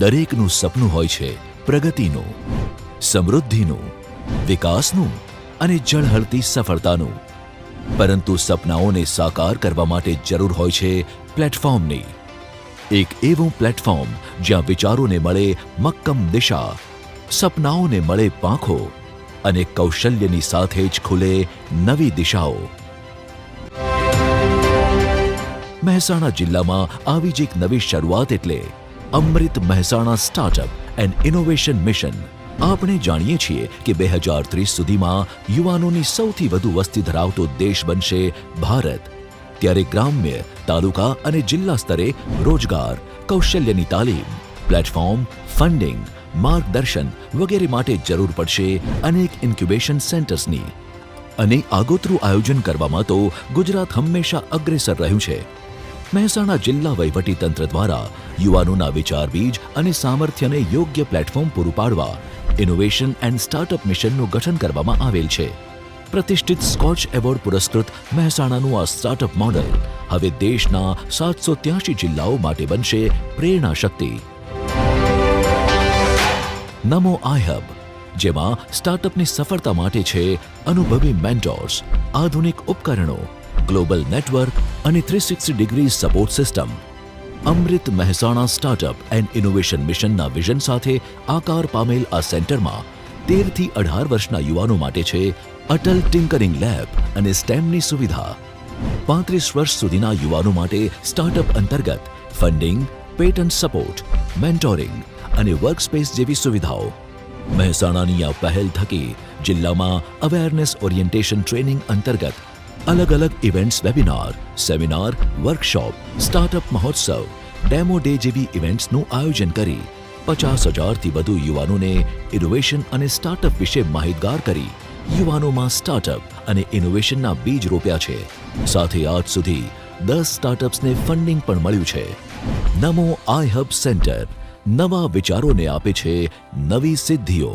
દરેકનું સપનું હોય છે પ્રગતિનું, સમૃદ્ધિનું, વિકાસનું અને ઝળહળતી સફળતાનું. પરંતુ સપનાઓને સાકાર કરવા માટે જરૂર હોય છે પ્લેટફોર્મની. એક એવું પ્લેટફોર્મ જ્યાં વિચારોને મળે મક્કમ દિશા, સપનાઓને મળે પાંખો અને કૌશલ્યની સાથે જ ખુલે નવી દિશાઓ. મહેસાણા જિલ્લામાં આવી જ એક નવી શરૂઆત એટલે Amrut Mehsana startup and innovation mission. આપણે જાણીએ છીએ કે 2030 સુધીમાં યુવાનોની સૌથી વધુ વસ્તી ધરાવતો દેશ બનશે ભારત. ત્યારે ગ્રામ્ય, તાલુકા અને જિલ્લા સ્તરે રોજગાર, કૌશલ્યની તાલીમ, પ્લેટફોર્મ, ફંડિંગ, માર્ગદર્શન વગેરે માટે જરૂર પડશે અનેક ઇન્ક્યુબેશન સેન્ટર્સની. અને આગોતરું આયોજન કરવામાં તો ગુજરાત હંમેશા અગ્રેસર રહ્યું છે. મહેસાણા જિલ્લા વહીવટીતંત્ર દ્વારા યુવાનોના વિચાર બીજ અને સામર્થ્યને યોગ્ય પ્લેટફોર્મ પૂરું પાડવા ઇનોવેશન એન્ડ સ્ટાર્ટઅપ મિશનનું ગઠન કરવામાં આવેલ છે. પ્રતિષ્ઠિત સ્કોચ એવોર્ડ પુરસ્કૃત મહેસાણાનું આ સ્ટાર્ટઅપ મોડલ હવે દેશના 783 જિલ્લાઓ માટે બનશે પ્રેરણા શક્તિ. નમો આઈહબ, જેમાં સ્ટાર્ટઅપની સફળતા માટે છે અનુભવી મેન્ટોર્સ, આધુનિક ઉપકરણો, ગ્લોબલ નેટવર્ક અને 360 degree support system. Amrit Mehsana startup and innovation મિશનના વિઝન સાથે આકાર પામેલ આ સેન્ટરમાં 13 થી 18 વર્ષના યુવાનો માટે છે અટલ ટિંકરિંગ લેબ અને સ્ટેમની સુવિધા. 35 વર્ષ સુધીના યુવાનો માટે સ્ટાર્ટઅપ અંતર્ગત ફંડિંગ, પેટન્ટ સપોર્ટ, મેન્ટોરિંગ અને વર્કસ્પેસ જેવી સુવિધાઓ. મહેસાણાની આ પહેલ થકી જિલ્લામાં અવેરનેસ ઓરિએન્ટેશન ટ્રેનિંગ અંતર્ગત અલગ અલગ events, webinar, seminar, workshop, startup મહોત્સવ, ડેમો ડે જેવી ઇવેન્ટ્સનું આયોજન કરી 50,000થી વધુ યુવાનોને ઇનોવેશન અને સ્ટાર્ટઅપ વિશે માહિતગાર કરી યુવાનોમાં સ્ટાર્ટઅપ અને ઇનોવેશનના બીજ રોપ્યા છે. સાથે આજ સુધી 10 સ્ટાર્ટઅપ્સને ફંડિંગ પણ મળ્યું છે. નમો આઈહબ સેન્ટર નવા વિચારોને આપે છે નવી સિદ્ધિઓ.